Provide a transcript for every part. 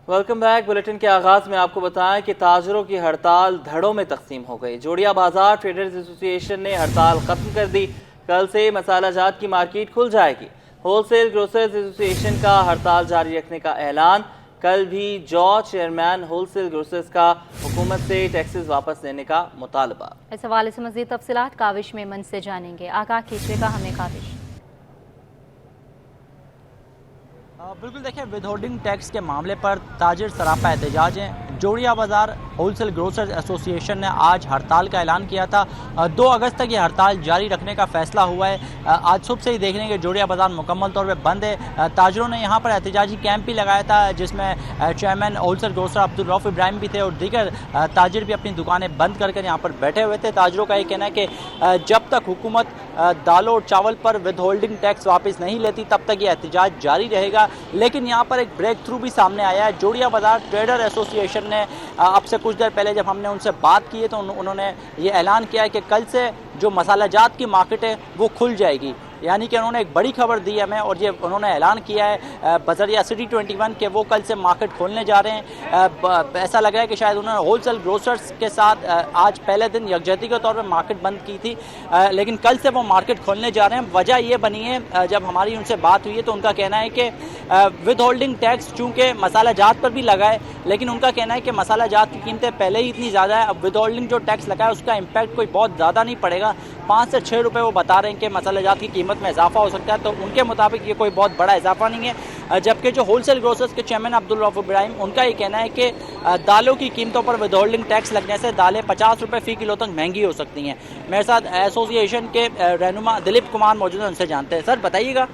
Welcome back. Bulletin کے آغاز میں آپ کو بتائیں کہ تاجروں کی ہڑتال دھڑوں میں تقسیم ہو گئی۔ جوڑیا بازار ٹریڈرز ایسوسی ایشن نے ہڑتال ختم کر دی۔ کل سے مسالہ جات کی مارکیٹ کھل جائے گی۔ ہول سیل گروسرز ایسوسی ایشن کا ہڑتال جاری رکھنے کا اعلان۔ کل بھی جو چیئرمین ہول سیل گروسرز کا حکومت سے ٹیکسز واپس لینے کا مطالبہ۔ اس حوالے سے مزید تفصیلات کاوش میمن سے جانیں گے۔ آگاہ کیجیے گا ہمیں کاوش۔ بالکل دیکھیں، ود ہولڈنگ ٹیکس کے معاملے پر تاجر سراپا احتجاج ہیں۔ جوڑیا بازار ہول سیل گروسرز ایسوسی ایشن نے آج ہڑتال کا اعلان کیا تھا۔ 2 اگست تک یہ ہڑتال جاری رکھنے کا فیصلہ ہوا ہے۔ آج صبح سے ہی دیکھ لیں کہ جوڑیا بازار مکمل طور پہ بند ہے۔ تاجروں نے یہاں پر احتجاجی کیمپ بھی لگایا تھا، جس میں chairman whole cell grocer Abdul Rauf ابراہیم بھی تھے اور دیگر تاجر بھی اپنی دکانیں بند کر یہاں پر بیٹھے ہوئے تھے۔ تاجروں کا یہ کہنا ہے کہ جب تک حکومت دالوں اور چاول پر ود ہولڈنگ ٹیکس واپس نہیں لیتی تب تک یہ احتجاج جاری رہے گا۔ لیکن یہاں پر ایک بریک تھرو بھی سامنے آیا ہے۔ جوڑیا بازار ٹریڈر ایسوسی ایشن نے اب سے کچھ دیر پہلے جب ہم نے ان سے بات کی ہے تو انہوں نے یہ اعلان کیا ہے کہ کل سے جو مسالہ جات کی مارکیٹ ہے وہ کھل جائے گی۔ یعنی کہ انہوں نے ایک بڑی خبر دی ہمیں اور یہ انہوں نے اعلان کیا ہے بذریعہ سٹی 21 کہ وہ کل سے مارکیٹ کھولنے جا رہے ہیں۔ ایسا لگ رہا ہے کہ شاید انہوں نے ہول سیل گروسرز کے ساتھ آج پہلے دن یکجہتی کے طور پہ مارکیٹ بند کی تھی، لیکن کل سے وہ مارکیٹ کھولنے جا رہے ہیں۔ وجہ یہ بنی ہے، جب ہماری ان سے بات ہوئی ہے تو ان کا کہنا ہے کہ ود ہولڈنگ ٹیکس چونکہ مسالہ جات پر بھی لگا ہے، لیکن ان کا کہنا ہے کہ مسالہ جات کی قیمتیں پہلے ہی اتنی زیادہ ہے، اب ود ہولڈنگ جو ٹیکس لگا ہے اس کا امپیکٹ کوئی بہت زیادہ نہیں پڑے گا۔ 5 سے 6 روپے وہ بتا رہے ہیں کہ مسالہ جات کی قیمت میں اضافہ ہو سکتا ہے، تو ان کے مطابق یہ کوئی بہت بڑا اضافہ نہیں ہے۔ جبکہ جو ہول سیل گروسرز کے چیئرمین عبدالرؤف ابراہیم، ان کا یہ کہنا ہے کہ دالوں کی قیمتوں پر ود ہولڈنگ ٹیکس لگنے سے دالیں 50 روپے فی کلو تک مہنگی ہو سکتی ہیں۔ میرے ساتھ ایسوسی ایشن کے رہنما دلیپ کمار موجود ہیں، ان سے جانتے ہیں۔ سر بتائیے گا،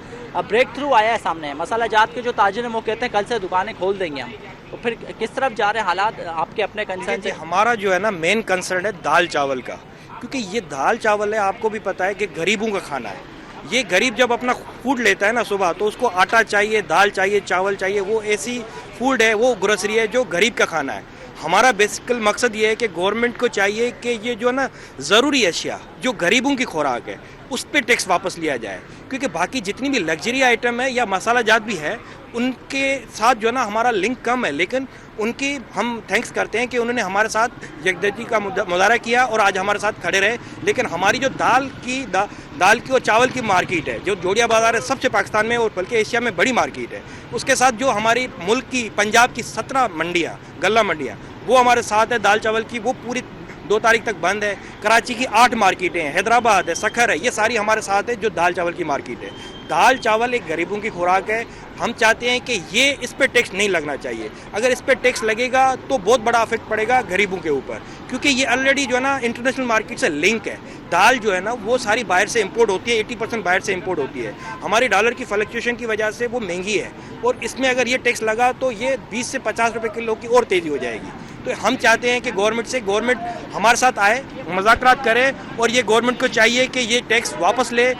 بریک تھرو آیا ہے سامنے، مسالہ جات کے جو تاجر ہیں وہ کہتے ہیں کل سے دکانیں کھول دیں گے ہم، تو پھر کس طرف جا رہے ہیں حالات آپ کے اپنے کنسرن سے؟ ہمارا جو ہے نا مین کنسرن ہے دال چاول کا، کیونکہ یہ دال چاول ہے، آپ کو بھی پتا ہے کہ غریبوں کا کھانا ہے۔ یہ غریب جب اپنا فوڈ لیتا ہے نا صبح، تو اس کو آٹا چاہیے، دال چاہیے، چاول چاہیے، وہ ایسی فوڈ ہے، وہ گروسری ہے جو غریب کا کھانا ہے۔ ہمارا بیسیکل مقصد یہ ہے کہ گورنمنٹ کو چاہیے کہ یہ جو نا ضروری اشیاء جو غریبوں کی خوراک ہے اس پہ ٹیکس واپس لیا جائے، کیونکہ باقی جتنی بھی لگژری آئٹم ہے یا مسالہ جات بھی ہے ان کے ساتھ جو ہے نا ہمارا لنک کم ہے، لیکن ان کی ہم تھینکس کرتے ہیں کہ انہوں نے ہمارے ساتھ یکجہتی کا مظاہرہ کیا اور آج ہمارے ساتھ کھڑے رہے۔ لیکن ہماری جو دال کی اور چاول کی مارکیٹ ہے، جو جوڑیا بازار ہے، سب سے پاکستان میں اور بلکہ ایشیا میں بڑی مارکیٹ ہے، اس کے ساتھ جو ہماری ملک کی پنجاب کی 17 منڈیاں، غلہ منڈیاں، وہ ہمارے ساتھ ہے۔ دال چاول کی وہ پوری 2 تاریخ تک بند ہے۔ کراچی کی 8 مارکیٹیں ہیں، حیدرآباد ہے، سکھر ہے، یہ ساری ہمارے ساتھ ہے جو دال چاول کی مارکیٹ ہے۔ دال چاول ایک غریبوں کی خوراک ہے، ہم چاہتے ہیں کہ یہ اس پہ ٹیکس نہیں لگنا چاہیے۔ اگر اس پہ ٹیکس لگے گا تو بہت بڑا افیکٹ پڑے گا غریبوں کے اوپر، کیونکہ یہ آلریڈی جو ہے نا انٹرنیشنل مارکیٹ سے لنک ہے۔ دال جو ہے نا وہ ساری باہر سے امپورٹ ہوتی ہے، 80% باہر سے امپورٹ ہوتی ہے۔ ہماری ڈالر کی فلکچویشن کی وجہ سے وہ مہنگی ہے، اور اس میں اگر یہ ٹیکس لگا تو یہ 20 سے 50 روپے کلو کی اور تیزی ہو جائے گی۔ تو ہم چاہتے ہیں کہ گورنمنٹ ہمارے ساتھ آئے، مذاکرات کرے، اور یہ گورنمنٹ کو چاہیے کہ یہ ٹیکس واپس لے،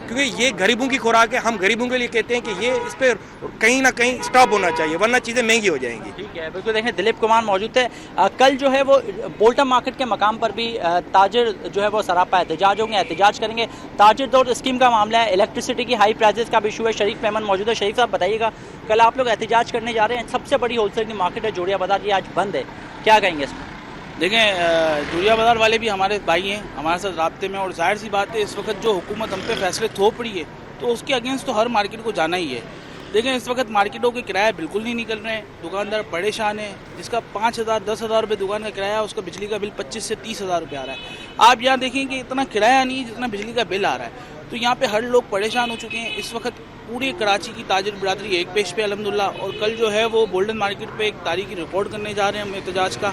کیونکہ یہ غریبوں کی خوراک ہے۔ ہم غریبوں کے لیے کہتے ہیں کہ یہ اس پہ کہیں نہ کہیں اسٹاپ ہونا چاہیے، ورنہ چیزیں مہنگی ہو جائیں گی۔ ٹھیک ہے، بالکل دیکھیں دلیپ کمار موجود تھے۔ کل جو ہے وہ بولٹن مارکیٹ کے مقام پر بھی تاجر جو ہے وہ سراپا احتجاج ہوں گے، احتجاج کریں گے۔ تاجر دور اسکیم کا معاملہ ہے، الیکٹریسٹی کی ہائی پرائزز کا بھی ایشو ہے۔ شریف میمن موجود ہے۔ شریف صاحب بتائیے گا، کل آپ لوگ احتجاج کرنے جا رہے ہیں، سب سے بڑی ہول سیل کی مارکیٹ ہے جوڑیا بازار، یہ آج بند ہے، کیا کہیں گے اس میں؟ دیکھیں، جوڑیا بازار والے بھی ہمارے بھائی ہیں، ہمارے ساتھ رابطے میں، اور ظاہر سی بات ہے اس وقت جو حکومت ہم پہ فیصلے تھوپ رہی ہے تو اس کے اگینسٹ تو ہر مارکیٹ کو جانا ہی ہے۔ دیکھیں اس وقت مارکیٹوں کے کرایہ بالکل نہیں نکل رہے ہیں، دکاندار پریشان ہیں، جس کا 5,000 10,000 روپے دکان کا کرایہ، اس کا بجلی کا بل 25 سے 30,000 روپے آ رہا ہے۔ آپ یہاں دیکھیں کہ اتنا کرایہ نہیں ہے جتنا بجلی کا بل آ رہا ہے، تو یہاں پہ ہر لوگ پریشان ہو چکے ہیں۔ اس وقت پوری کراچی کی تاجر برادری ایک پیش پہ الحمدللہ، اور کل جو ہے وہ گولڈن مارکیٹ پہ ایک تاریخی رپورٹ کرنے جا رہے ہیں ہم احتجاج کا،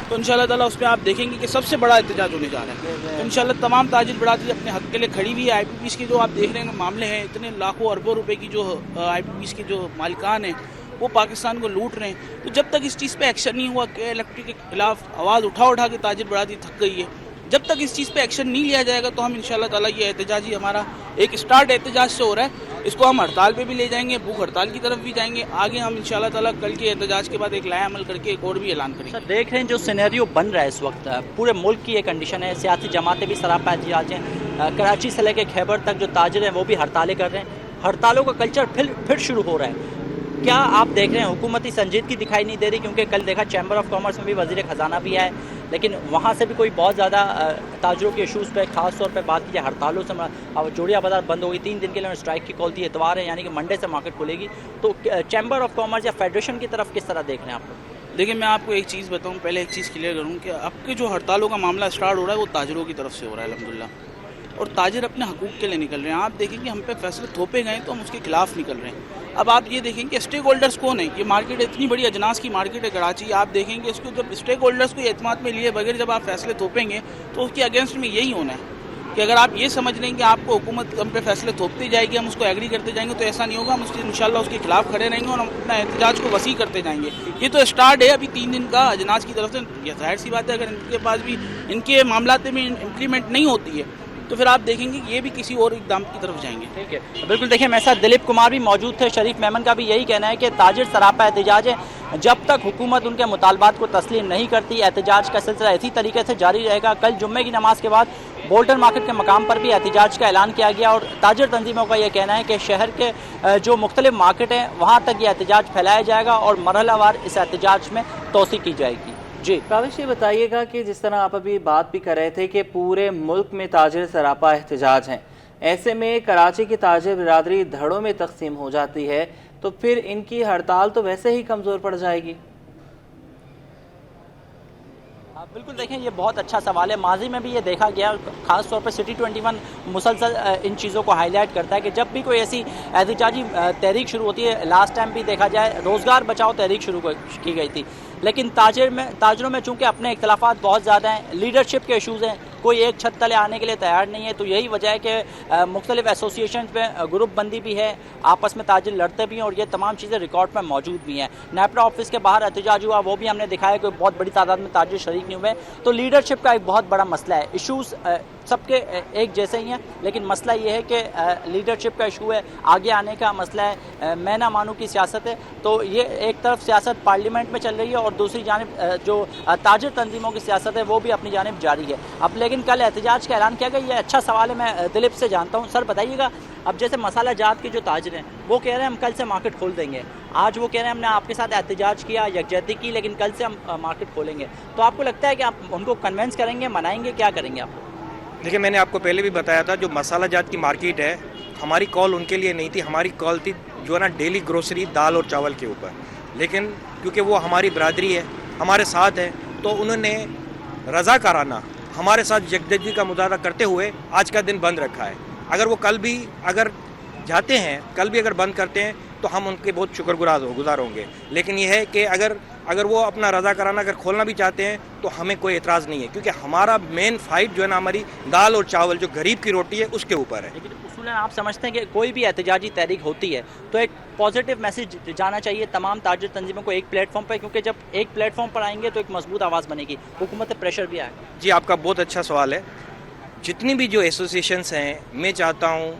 تو انشاءاللہ تعالیٰ اس پہ آپ دیکھیں گے کہ سب سے بڑا احتجاج ہونے جا رہا ہے۔ تو انشاءاللہ تمام تاجر برادری اپنے حق کے لیے کھڑی ہوئی ہے۔ آئی پی پیز کے جو آپ دیکھ رہے ہیں معاملے ہیں، اتنے لاکھوں اربوں روپے کی جو آئی پی پیز کے جو مالکان ہیں وہ پاکستان کو لوٹ رہے ہیں، تو جب تک اس چیز پہ ایکشن نہیں ہوا کہ الیکٹرک کے خلاف آواز اٹھا کے تاجر برادری تھک گئی ہے، جب تک اس چیز پہ ایکشن نہیں لیا جائے گا تو ہم انشاءاللہ تعالیٰ یہ احتجاجی ہمارا ایک اسٹارٹ احتجاج سے ہو رہا ہے، اس کو ہم ہڑتال پہ بھی لے جائیں گے، بھوک ہڑتال کی طرف بھی جائیں گے۔ آگے ہم انشاءاللہ تعالیٰ کل کے احتجاج کے بعد ایک لائحہ عمل کر کے ایک اور بھی اعلان کریں گے۔ سر دیکھ رہے ہیں جو سینیریو بن رہا ہے اس وقت، پورے ملک کی یہ کنڈیشن ہے، سیاسی جماعتیں بھی سراپا احتجاج ہیں، کراچی سے لے کے خیبر تک جو تاجر ہیں وہ بھی ہڑتالیں کر رہے ہیں، ہڑتالوں کا کلچر پھر شروع ہو رہا ہے۔ کیا آپ دیکھ رہے ہیں حکومتی سنجیدگی دکھائی نہیں دے رہی؟ کیونکہ کل دیکھا چیمبر آف کامرس میں بھی وزیر خزانہ بھی ہے، لیکن وہاں سے بھی کوئی بہت زیادہ تاجروں کے ایشوز پہ خاص طور پہ بات کی جائے ہڑتالوں سے جوڑیا بازار بند ہوگی، 3 دن کے لیے اسٹرائک کی کال دی، اتوار ہے یعنی کہ منڈے سے مارکیٹ کھلے گی، تو چیمبر آف کامرس یا فیڈریشن کی طرف کس طرح دیکھ رہے ہیں آپ لوگ؟ دیکھیں میں آپ کو ایک چیز بتاؤں، پہلے ایک چیز کلیئر کروں کہ اب کے جو ہڑتالوں کا معاملہ اسٹارٹ ہو رہا ہے وہ تاجروں کی طرف سے ہو رہا ہے الحمدللہ، اور تاجر اپنے حقوق کے لیے نکل رہے ہیں۔ آپ دیکھیں کہ ہم پہ فیصلے تھوپے گئے تو ہم اس کے خلاف نکل رہے ہیں۔ اب آپ یہ دیکھیں کہ اسٹیک ہولڈرز کون ہیں؟ یہ مارکیٹ اتنی بڑی اجناس کی مارکیٹ ہے کراچی، آپ دیکھیں کہ اس کو جب اسٹیک ہولڈرز کو اعتماد میں لیے بغیر جب آپ فیصلے تھوپیں گے تو اس کے اگینسٹ میں یہی ہونا ہے کہ اگر آپ یہ سمجھ لیں کہ آپ کو حکومت ہم پہ فیصلے تھوپتی جائے گی، ہم اس کو ایگری کرتے جائیں گے، تو ایسا نہیں ہوگا۔ ہم انشاءاللہ اس کے خلاف کھڑے رہیں گے اور ہم اپنا احتجاج کو وسیع کرتے جائیں گے۔ یہ تو اسٹارٹ ہے ابھی 3 دن کا اجناس کی طرف سے، یہ ظاہر سی بات ہے اگر ان کے پاس بھی ان کے معاملات میں امپلیمنٹ نہیں ہوتی ہے تو پھر آپ دیکھیں گے کہ یہ بھی کسی اور اقدام کی طرف جائیں گے۔ ٹھیک ہے، بالکل۔ دیکھیں میرے ساتھ دلیپ کمار بھی موجود تھے، شریف میمن کا بھی یہی کہنا ہے کہ تاجر سراپا احتجاج ہے، جب تک حکومت ان کے مطالبات کو تسلیم نہیں کرتی احتجاج کا سلسلہ اسی طریقے سے جاری رہے گا۔ کل جمعے کی نماز کے بعد بولٹن مارکیٹ کے مقام پر بھی احتجاج کا اعلان کیا گیا، اور تاجر تنظیموں کا یہ کہنا ہے کہ شہر کے جو مختلف مارکیٹ ہیں وہاں تک یہ احتجاج پھیلایا جائے گا اور مرحلہ وار اس احتجاج میں توسیع کی جائے گی۔ جی کاوش، یہ بتائیے گا کہ جس طرح آپ ابھی بات بھی کر رہے تھے کہ پورے ملک میں تاجر سراپا احتجاج ہیں، ایسے میں کراچی کی تاجر برادری دھڑوں میں تقسیم ہو جاتی ہے تو پھر ان کی ہڑتال تو ویسے ہی کمزور پڑ جائے گی۔ بالکل، دیکھیں یہ بہت اچھا سوال ہے۔ ماضی میں بھی یہ دیکھا گیا، خاص طور پہ سٹی 21 مسلسل ان چیزوں کو ہائی لائٹ کرتا ہے کہ جب بھی کوئی ایسی احتجاجی تحریک شروع ہوتی ہے، لاسٹ ٹائم بھی دیکھا جائے روزگار بچاؤ تحریک شروع کی گئی تھی، لیکن تاجروں میں چونکہ اپنے اختلافات بہت زیادہ ہیں، لیڈرشپ کے ایشوز ہیں، کوئی ایک چھت تلے آنے کے لیے تیار نہیں ہے، تو یہی وجہ ہے کہ مختلف ایسوسیشنز میں گروپ بندی بھی ہے، آپس میں تاجر لڑتے بھی ہیں، اور یہ تمام چیزیں ریکارڈ میں موجود بھی ہیں۔ نیپرا آفس کے باہر احتجاج ہوا، وہ بھی ہم نے دکھایا کہ بہت بڑی تعداد میں تاجر شریک نہیں ہوئے، تو لیڈرشپ کا ایک بہت بڑا مسئلہ ہے۔ ایشوز سب کے ایک جیسے ہی ہیں، لیکن مسئلہ یہ ہے کہ لیڈرشپ کا ایشو ہے، آگے آنے کا مسئلہ ہے، میں نہ مانوں کی سیاست ہے، تو یہ ایک طرف سیاست پارلیمنٹ میں چل رہی ہے اور دوسری جانب جو تاجر تنظیموں کی سیاست ہے وہ بھی اپنی جانب جاری ہے۔ اب لیکن کل احتجاج کا اعلان کیا گیا، یہ اچھا سوال ہے، میں دلیپ سے جانتا ہوں۔ سر بتائیے گا، اب جیسے مسالہ جات کے جو تاجر ہیں وہ کہہ رہے ہیں ہم کل سے مارکیٹ کھول دیں گے، آج وہ کہہ رہے ہیں ہم نے آپ کے ساتھ احتجاج کیا، یکجہتی کی، لیکن کل سے ہم مارکیٹ کھولیں گے، تو آپ کو لگتا ہے کہ آپ ان کو کنونس کریں گے، منائیں گے، کیا کریں گے آپ؟ دیکھیں میں نے آپ کو پہلے بھی بتایا تھا، جو مسالہ جات کی مارکیٹ ہے ہماری کال ان کے لیے نہیں تھی، ہماری کال تھی جو ہے نا ڈیلی گروسری دال اور چاول کے اوپر، لیکن کیونکہ وہ ہماری برادری ہے، ہمارے ساتھ ہے، تو انہوں نے رضاکارانہ ہمارے ساتھ یکجہتی کا مظاہرہ کرتے ہوئے آج کا دن بند رکھا ہے۔ اگر وہ کل بھی اگر جاتے ہیں، کل بھی اگر بند کرتے ہیں تو ہم ان کے بہت شکر گزار ہوں گے، لیکن یہ ہے کہ اگر وہ اپنا رضاکارانہ اگر کھولنا بھی چاہتے ہیں تو ہمیں کوئی اعتراض نہیں ہے، کیونکہ ہمارا مین فائٹ جو ہے نا ہماری دال اور چاول جو غریب کی روٹی ہے اس کے اوپر ہے۔ لیکن اصولاً آپ سمجھتے ہیں کہ کوئی بھی احتجاجی تحریک ہوتی ہے تو ایک پازیٹیو میسج جانا چاہیے تمام تاجر تنظیموں کو ایک پلیٹ فارم پہ، کیونکہ جب ایک پلیٹ فارم پر آئیں گے تو ایک مضبوط آواز بنے گی، حکومت پریشر بھی آئے گا۔ جی آپ کا بہت اچھا سوال ہے۔ جتنی بھی جو ایسوسیشنس ہیں، میں چاہتا ہوں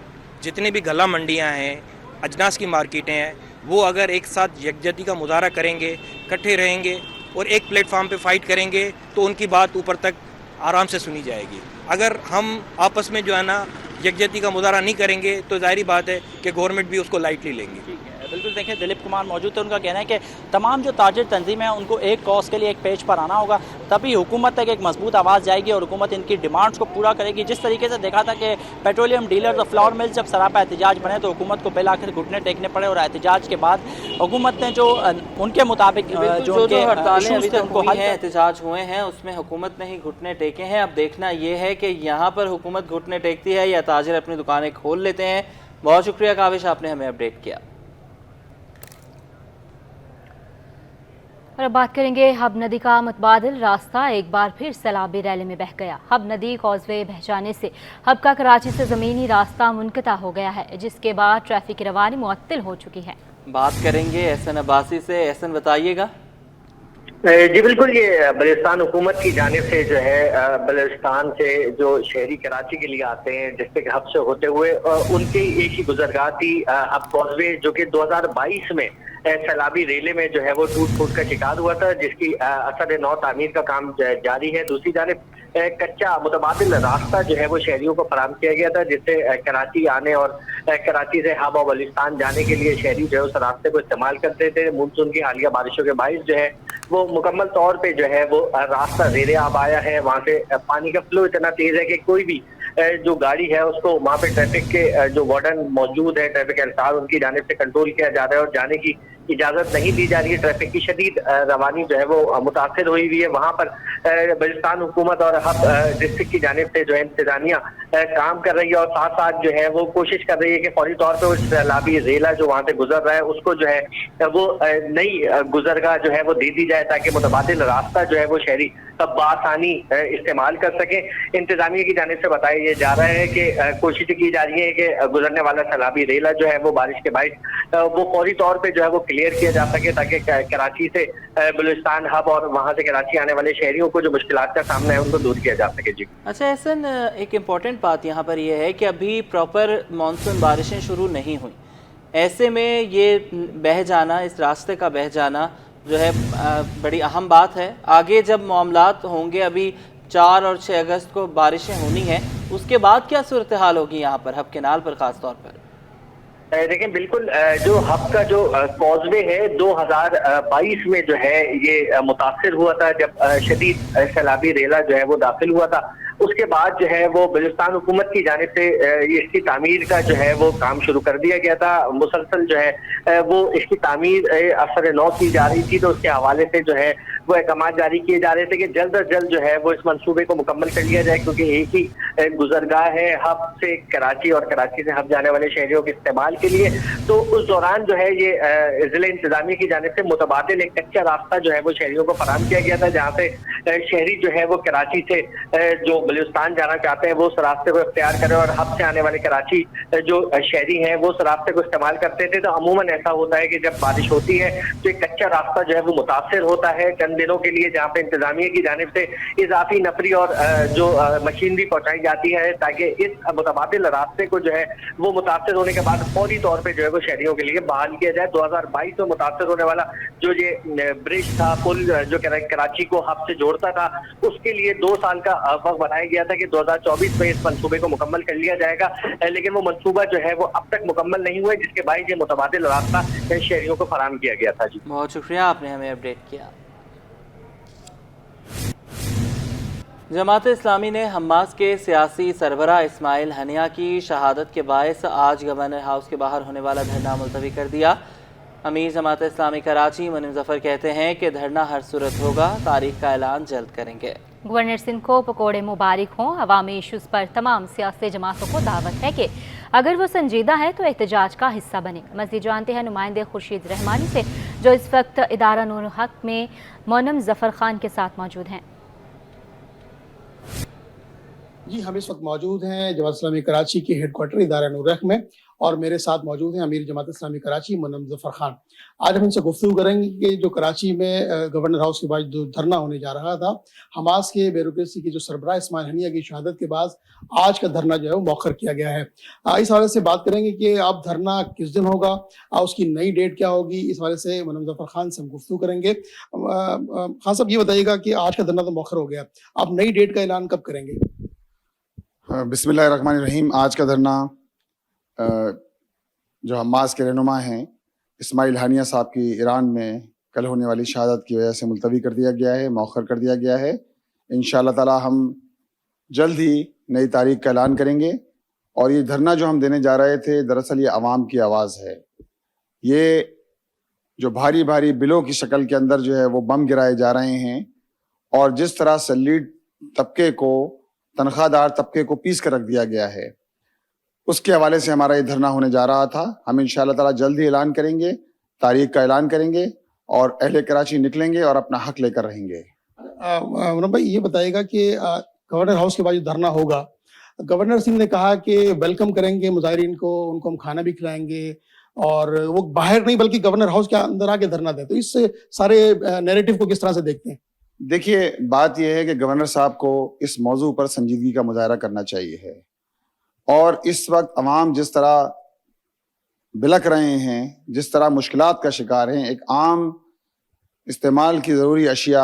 جتنی بھی گلا منڈیاں ہیں، اجناس کی مارکیٹیں ہیں، وہ اگر ایک ساتھ یکجہتی کا مظاہرہ کریں گے، اکٹھے رہیں گے اور ایک پلیٹ فارم پہ فائٹ کریں گے تو ان کی بات اوپر تک آرام سے سنی جائے گی۔ اگر ہم آپس میں جو ہے نا یکجہتی کا مظاہرہ نہیں کریں گے تو ظاہری بات ہے کہ گورنمنٹ بھی اس کو لائٹلی لیں گی۔ بالکل، دیکھیں دلیپ کمار موجود ہے، ان کا کہنا ہے کہ تمام جو تاجر تنظیمیں ہیں ان کو ایک کاز کے لیے ایک پیج پر آنا ہوگا، تبھی حکومت تک ایک مضبوط آواز جائے گی اور حکومت ان کی ڈیمانڈز کو پورا کرے گی۔ جس طریقے سے دیکھا تھا کہ پیٹرولیم ڈیلرز اور فلاور ملز جب سراپا احتجاج بنے تو حکومت کو بالآخر گھٹنے ٹیکنے پڑے، اور احتجاج کے بعد حکومت نے جو ان کے مطابق جو ہڑتالیں ابھی تک ہوئی ہیں، احتجاج ہوئے ہیں، اس میں حکومت نے ہی گھٹنے ٹیکے ہیں۔ اب دیکھنا یہ ہے کہ یہاں پر حکومت گھٹنے ٹیکتی ہے یا تاجر اپنی دکانیں کھول لیتے ہیں۔ بہت شکریہ کاوش، آپ نے ہمیں اپڈیٹ کیا۔ اور اب بات کریں گے ہب ندی کا متبادل راستہ ایک بار پھر سیلابی ریلے میں بہہ گیا۔ ہب ندی کازوے بہہ جانے سے ہب کا کراچی سے زمینی راستہ منقطع ہو گیا ہے، جس کے بعد ٹریفک کی روانی معطل ہو چکی ہے۔ بات کریں گے احسن عباسی سے۔ احسن بتائیے گا۔ جی بالکل، یہ بلوچستان حکومت کی جانب سے جو ہے بلوچستان سے جو شہری کراچی کے لیے آتے ہیں ڈسٹرکٹ ہب سے ہوتے ہوئے، ان کی ایک ہی گزرگاہ تھی ہب کازوے، جو کہ 2022 میں سیلابی ریلے میں جو ہے وہ ٹوٹ پھوٹ کا شکار ہوا تھا، جس کی اثر نو تعمیر کا کام جاری ہے۔ دوسری جانب कच्चा मुतबादिल रास्ता जो है वो शहरियों को फराहम किया गया था, जिससे कराची आने और कराची से हब और बलुचिस्तान जाने के लिए शहरी जो है उस रास्ते को इस्तेमाल करते थे। मानसून की हालिया बारिशों के बाइस जो है वो मुकम्मल तौर पे जो है वो रास्ता ज़ेरे आब आया है। वहाँ से पानी का फ्लो इतना तेज है कि कोई भी जो गाड़ी है उसको वहाँ पे ट्रैफिक के जो वार्डन मौजूद है, ट्रैफिक एहसास उनकी जानिब से कंट्रोल किया जा रहा है और जाने की इजाजत नहीं दी जा रही है। ट्रैफिक की शदीद रवानी जो है वो मुतासर हुई हुई है। वहाँ पर बलुचिस्तान हुकूमत और हब डिस्ट्रिक्ट की जानिब से जो है इंतजामिया काम कर रही है और साथ साथ जो है वो कोशिश कर रही है कि फौरी तौर पर उस सैलाबी रेला जो वहाँ से गुजर रहा है उसको जो है वो नई गुजरगाह जो है वो दे दी जाए, ताकि मुतबादिल रास्ता जो है वो शहरी तब बआसानी इस्तेमाल कर सके। इंतजामिया की जानिब से बताया जा रहा है कि कोशिश की जा रही है कि गुजरने वाला सैलाबी रेला जो है वो बारिश के बाइस वो फौरी तौर पे जो है वो क्लियर किया जा सके, ताकि कराची से बलुचिस्तान हब और वहाँ से कराची आने वाले शहरियों को जो मुश्किलात का सामना है उनको दूर किया जा सके। जी अच्छा एहसन, एक इम्पॉर्टेंट बात यहाँ पर यह है कि अभी प्रॉपर मानसून बारिशें शुरू नहीं हुई, ऐसे में ये बह जाना, इस रास्ते का बह जाना जो है बड़ी अहम बात है। आगे जब मामलात होंगे, अभी 4 और 6 अगस्त को बारिशें होनी हैं, उसके बाद क्या सूरत हाल होगी यहाँ पर हब केनाल पर ख़ास तौर पर? देखें बिल्कुल जो हब का जो कॉजवे है 2022 में जो है ये मुतासर हुआ था, जब शदीद सैलाबी रेला जो है वो दाखिल हुआ था। उसके बाद जो है वो बलुचिस्तान हुकूमत की जानिब से इसकी तामीर का जो है वो काम शुरू कर दिया गया था। मुसलसल जो है वो इसकी तामीर असर नौ की जा रही थी, तो उसके हवाले से जो है वो अहकाम जारी किए जा रहे थे कि जल्द अज जल्द जो है वो इस मंसूबे को मुकम्मल कर लिया जाए, क्योंकि एक ही गुजरगाह है हब से कराची और कराची से हब जाने वाले शहरियों के इस्तेमाल के लिए। तो उस दौरान जो है ये ज़िले इंतजामिया की जानिब से मुतबादिल एक कच्चा रास्ता जो है वो शहरियों को फराहम किया गया था, जहाँ से शहरी जो है वो कराची से जो बलुचिस्तान जाना चाहते हैं वो उस रास्ते को इख्तियार करें और हब से आने वाले कराची जो शहरी हैं वो उस रास्ते को इस्तेमाल करते थे। तो अमूमन ऐसा होता है कि जब बारिश होती है तो एक कच्चा रास्ता जो है वो मुतासर होता है चंद दिनों के लिए, जहाँ पे इंतजामिया की जानिब से इजाफी नफरी और जो मशीनरी पहुंचाई जाती है, ताकि इस मुतबादिल रास्ते को जो है वो मुतासर होने के बाद फौरी तौर पर जो है वो शहरियों के लिए बहाल किया जाए। 2022 में मुतासर होने वाला जो ये ब्रिज था, पुल जो कराची को हब से जोड़ता था, उसके लिए 2 साल का वक्त बनाया गया था कि 2024 में इस मंसूबे को मुकम्मल कर लिया जाएगा, लेकिन वो मंसूबा जो है वो अब तक मुकम्मल नहीं हुआ, जिसके बाद ये मुतबादिल रास्ता शहरियों को फराहम किया गया था। जी बहुत शुक्रिया, आपने हमें अपडेट किया। जमात इस्लामी ने हम्मास के सियासी सरबराह इस्माइल हनिया की शहादत के बायस आज गवर्नर हाउस के बाहर होने वाला धरना मुलतवी कर दिया। अमीर जमात इस्लामी कराची मुनीम जफर कहते हैं कि धरना हर सूरत होगा, तारीख का ऐलान जल्द करेंगे। गवर्नर सिंध को पकोड़े मुबारक हों। अवामी इशूज़ पर तमाम सियासी जमातों को दावत है कि अगर वो संजीदा है तो एहतजाज का हिस्सा बने। मज़ीद जानते हैं नुमाइंदे खुर्शीद रहमानी से, जो इस वक्त इदारा नूर हक में मोनम जफर खान के साथ मौजूद हैं। जी हम इस वक्त मौजूद हैं जमात इस्लामी कराची के हेडक्वार्टर इदारा नूर हक में, और मेरे साथ मौजूद हैं अमीर जमात इस्लामी कराची मोनम जफर खान। आज हम इनसे गुफ्तगू करेंगे कि जो कराची में गवर्नर हाउस के बाद जो धरना होने जा रहा था, हमास के ब्यूरोक्रेसी की जो सरबराह इस्माइल हनिया की शहादत के बाद आज का धरना जो है वो मौखर किया गया है। इस हवाले से बात करेंगे कि अब धरना किस दिन होगा, उसकी नई डेट क्या होगी। इस हवाले से मोनम जफर खान से हम गुफ्तगू करेंगे। खान साहब ये बताइएगा कि आज का धरना तो मौखर हो गया, अब नई डेट का ऐलान कब करेंगे? बिस्मिल्लाहिर्रहमानिर्रहीम। आज का धरना जो हम्मास के रहनुमा हैं इस्माइल हानिया साहब की ईरान में कल होने वाली शहादत की वजह से मुलतवी कर दिया गया है, मौखर कर दिया गया है। इंशाअल्लाह ताला हम जल्द ही नई तारीख का ऐलान करेंगे। और ये धरना जो हम देने जा रहे थे, दरअसल ये आवाम की आवाज़ है। ये जो भारी भारी बिलों की शक्ल के अंदर जो है वो बम गिराए जा रहे हैं, और जिस तरह से लीड तबके को, तनख्वाहदार तबके को पीस कर रख दिया गया है, उसके हवाले से हमारा ये धरना होने जा रहा था। हम इंशाअल्लाह ताला जल्द ही ऐलान करेंगे, तारीख का ऐलान करेंगे और अहले कराची निकलेंगे और अपना हक लेकर रहेंगे। भाई ये बताइएगा कि गवर्नर हाउस के बाद जो धरना होगा, गवर्नर सिंह ने कहा कि वेलकम करेंगे मुजाहिरीन को, उनको हम खाना भी खिलाएंगे, और वो बाहर नहीं बल्कि गवर्नर हाउस के अंदर आके धरना दे। तो इस सारे नैरेटिव को किस तरह से देखते हैं? देखिए, बात यह है कि गवर्नर साहब को इस मौजू पर संजीदगी का मुजाहरा करना चाहिए है। और इस वक्त अवाम जिस तरह बिलक रहे हैं, जिस तरह मुश्किलात का शिकार हैं, एक आम इस्तेमाल की ज़रूरी अशिया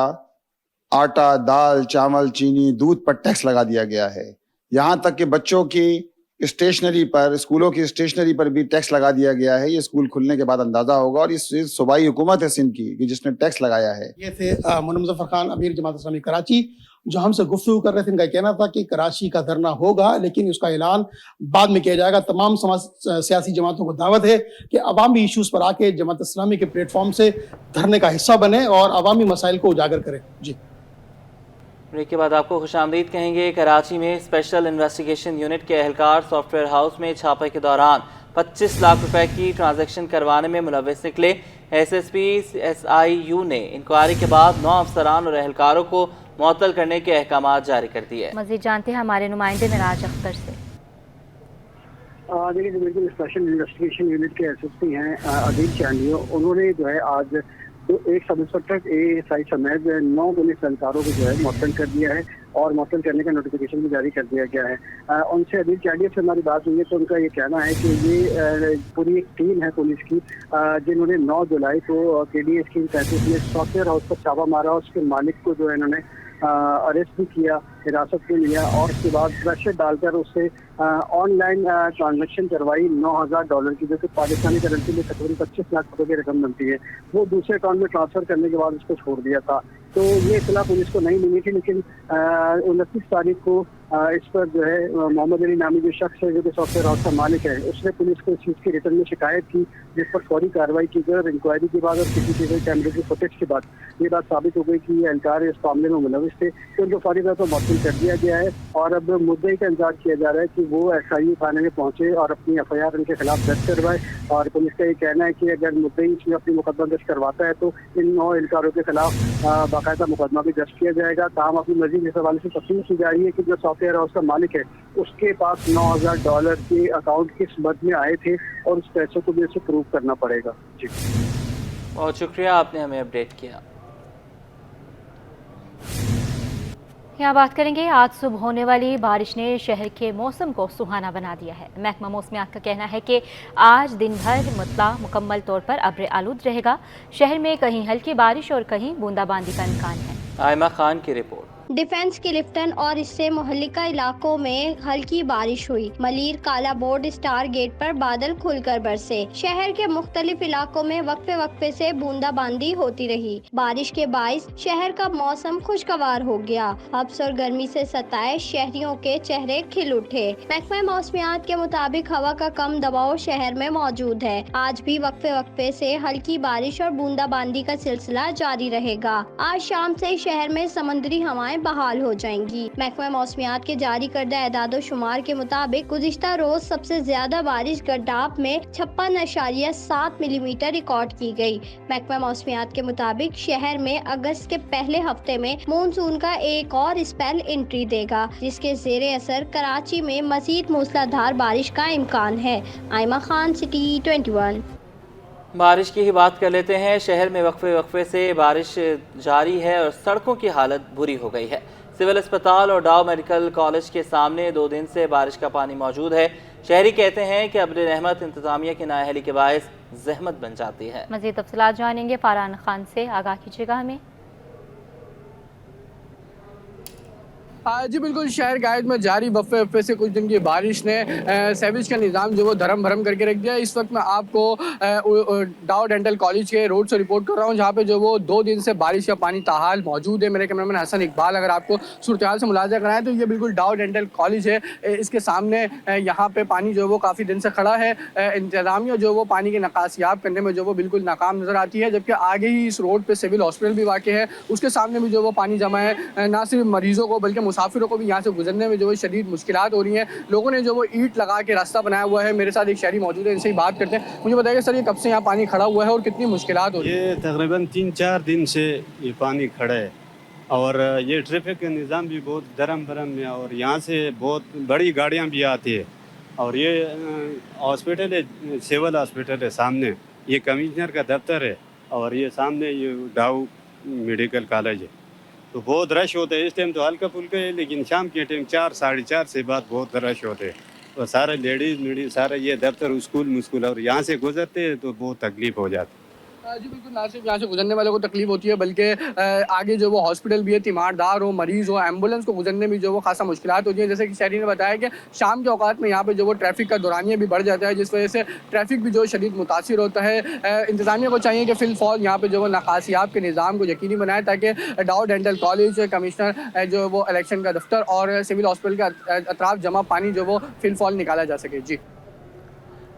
آٹا، دال، چاول، چینی، دودھ پر ٹیکس لگا دیا گیا ہے. یہاں تک کہ بچوں کی اسٹیشنری پر، اسکولوں کی اسٹیشنری پر بھی ٹیکس لگا دیا گیا ہے. یہ اسکول کھلنے کے بعد اندازہ ہوگا. اور اس صوبائی حکومت ہے سندھ کی کہ جس نے ٹیکس لگایا ہے. یہ تھے مونم ظفر خان، امیر جماعت اسلامی کراچی، جو ہم سے گفتگو کر رہے تھے. ان کا کہنا تھا کہ کراچی کا دھرنا ہوگا لیکن اس کا اعلان بعد میں کیا جائے گا. تمام سیاسی جماعتوں کو دعوت ہے کہ عوامی ایشوز پر آ کے جماعت اسلامی کے پلیٹ فارم سے دھرنے کا حصہ بنے اور عوامی مسائل کو اجاگر کریں. جی بریک کے بعد آپ کو خوش آمدید کہیں گے. کراچی میں اسپیشل انویسٹیگیشن یونٹ کے اہلکار سافٹ ویئر ہاؤس میں چھاپے کے دوران 25 لاکھ روپے کی ٹرانزیکشن کروانے میں ملوث نکلے. ایس ایس پی SIU نے انکوائری کے بعد 9 افسران اور اہلکاروں کو معطل کرنے کے احکامات جاری کر دیے. مزید جانتے ہیں ہمارے نمائندے معراج اختر سے. دیکھیے جو بالکل اسپیشل انویسٹیگیشن یونٹ کے SSP ہیں عدیل چانڈیو، انہوں نے جو ہے آج ایک سب انسپکٹر ASI سمیت 9 پولیس اہلکاروں کو جو ہے معطل کر دیا ہے اور معطل کرنے کا نوٹیفیکیشن بھی جاری کر دیا گیا ہے. ان سے عدیل چانڈیو سے ہماری بات ہوئی ہے تو ان کا یہ کہنا ہے کہ یہ پوری ایک ٹیم ہے پولیس کی جنہوں نے 9 جولائی کو KDA اسکیم 35 میں سافٹ ویئر ہاؤس پر چھاپا مارا. اس کے مالک کو جو ہے انہوں نے اریسٹ بھی کیا، حراست میں لیا اور اس کے بعد پریشر ڈال کر اس سے آن لائن ٹرانزیکشن کروائی $9,000 کی، جو کہ پاکستانی کرنسی میں تقریباً 25 لاکھ روپے کی رقم بنتی ہے. وہ دوسرے اکاؤنٹ میں ٹرانسفر کرنے کے بعد اس کو چھوڑ دیا تھا. تو یہ اطلاع پولیس کو نہیں ملی تھی، لیکن 29 تاریخ کو اس پر جو ہے محمد علی نامی جو شخص ہے جو کہ سافٹ ویئر ہاؤس کا مالک ہے، اس نے پولیس کو اس چیز کی ریٹرن میں شکایت کی، جس پر فوری کارروائی کی گئی اور انکوائری کے بعد اور CCTV کیمرے کی فوٹیج کے بعد یہ بات ثابت ہو گئی کہ یہ اہلکار اس معاملے میں ملوث تھے. تو ان کو فوری طور پر معطل کر دیا گیا ہے اور اب مدعی کا انتظار کیا جا رہا ہے کہ وہ SIU تھانے میں پہنچے اور اپنی FIR ان کے خلاف درج کروائے. اور پولیس کا یہ کہنا ہے کہ اگر مدعی اس میں اپنی مقدمہ درج کرواتا ہے تو ان 9 اہلکاروں کے خلاف باقاعدہ مقدمہ بھی درج کیا جائے گا. تاہم اپنی مزید اس حوالے سے تفصیل کی جا رہی ہے کہ جو سافٹ ویئر ہاؤس کا مالک ہے اس کے پاس $9,000 کے اکاؤنٹ کس مد میں آئے تھے اور اس پیسوں کو بھی اسے پروو کرنا پڑے گا. جی بہت شکریہ، آپ نے ہمیں اپڈیٹ کیا. یہاں بات کریں گے. آج صبح ہونے والی بارش نے شہر کے موسم کو سہانا بنا دیا ہے. محکمہ موسمیات کا کہنا ہے کہ آج دن بھر مکمل طور پر ابر آلود رہے گا. شہر میں کہیں ہلکی بارش اور کہیں بوندا باندی کا امکان ہے. آئمہ خان کی رپورٹ. ڈیفنس کلفٹن اور اس سے متعلقہ علاقوں میں ہلکی بارش ہوئی. ملیر کالا بورڈ اسٹار گیٹ پر بادل کھل کر برسے. شہر کے مختلف علاقوں میں وقفے وقفے سے بوندا باندی ہوتی رہی. بارش کے باعث شہر کا موسم خوشگوار ہو گیا. ہبس اور گرمی سے ستائے شہریوں کے چہرے کھل اٹھے. محکمہ موسمیات کے مطابق ہوا کا کم دباؤ شہر میں موجود ہے. آج بھی وقفے وقفے سے ہلکی بارش اور بوندا باندی کا سلسلہ جاری رہے گا. آج شام سے شہر میں سمندری ہوائیں بحال ہو جائیں گی. محکمہ موسمیات کے جاری کردہ اعداد و شمار کے مطابق گزشتہ روز سب سے زیادہ بارش گڈاپ میں 56.7 ملی میٹر ریکارڈ کی گئی. محکمہ موسمیات کے مطابق شہر میں اگست کے پہلے ہفتے میں مونسون کا ایک اور اسپیل انٹری دے گا، جس کے زیر اثر کراچی میں مزید موسلادھار بارش کا امکان ہے. آئمہ خان، سٹی 21. بارش کی ہی بات کر لیتے ہیں. شہر میں وقفے وقفے سے بارش جاری ہے اور سڑکوں کی حالت بری ہو گئی ہے. سول اسپتال اور ڈاؤ میڈیکل کالج کے سامنے 2 دن سے بارش کا پانی موجود ہے. شہری کہتے ہیں کہ ابر رحمت انتظامیہ کی نااہلی کے باعث زحمت بن جاتی ہے. مزید تفصیلات جانیں گے فاران خان سے. آگاہ کیجیے گا ہمیں. جی بالکل، شہر قائد میں جاری وقفے وقفے سے کچھ دن کی بارش نے سیویج کا نظام جو وہ دھرم بھرم کر کے رکھ دیا. اس وقت میں آپ کو ڈاؤ ڈینٹل کالج کے روڈ سے رپورٹ کر رہا ہوں، جہاں پہ جو وہ 2 دن سے بارش کا پانی تاحال موجود ہے. میرے کیمرہ مین حسن اقبال اگر آپ کو صورتحال سے ملاحظہ کرائیں تو یہ بالکل ڈاؤ ڈینٹل کالج ہے. اس کے سامنے یہاں پہ پانی جو وہ کافی دن سے کھڑا ہے. انتظامیہ جو وہ پانی کی نکاسیاب کرنے میں جو وہ بالکل ناکام نظر آتی ہے، جبکہ آگے ہی اس روڈ پہ سول ہاسپٹل بھی واقع ہے. اس کے سامنے بھی جو وہ پانی جمع ہے. نہ صرف مریضوں کو بلکہ مسافروں کو بھی یہاں سے گزرنے میں جو شدید مشکلات ہو رہی ہیں. لوگوں نے جو وہ اینٹ لگا کے راستہ بنایا ہوا ہے. میرے ساتھ ایک شہری موجود ہے، ان سے ہی بات کرتے ہیں. مجھے بتائیے سر، یہ کب سے یہاں پانی کھڑا ہوا ہے اور کتنی مشکلات ہو رہی ہیں؟ یہ تقریباً 3-4 دن سے یہ پانی کھڑا ہے اور یہ ٹریفک کا نظام بھی بہت درم برم ہے اور یہاں سے بہت بڑی گاڑیاں بھی آتی ہے. اور یہ ہاسپٹل ہے، سول ہاسپٹل ہے سامنے، یہ کمشنر کا دفتر ہے اور یہ سامنے یہ ڈاؤ میڈیکل کالج ہے. تو بہت رش ہوتا ہے. اس ٹائم تو ہلکا پھلکا ہے، لیکن شام کے ٹائم 4-4:30 سے بعد بہت رش ہوتے ہیں. اور سارے لیڈیز سارے یہ دفتر اسکول اور یہاں سے گزرتے ہیں تو بہت تکلیف ہو جاتی ہے. जी बिल्कुल, ना सिर्फ यहाँ से गुजरने वालों को तकलीफ होती है बल्कि आगे जो वो हॉस्पिटल भी है, तीमारदार हो, मरीज़ हो, एम्बुलेंस को गुजरने में जो वो खासा मुश्किलात होती है। जैसे कि शहरी ने बताया कि शाम के औकात में यहाँ पे जो वो ट्रैफिक का दौरानिया भी बढ़ जाता है, जिस वजह से ट्रैफिक भी जो शदीद मुतासिर होता है। इंतज़ामिया को चाहिए कि फिलफौल यहाँ पे जो वो नकासियाब के निज़ाम को यकीनी बनाए ताकि डाउ डेंटल कॉलेज, कमिश्नर जो वो इलेक्शन का दफ्तर और सिविल हॉस्पिटल के अतराफ जमा पानी जो वो फिलफौल निकाला जा सके। जी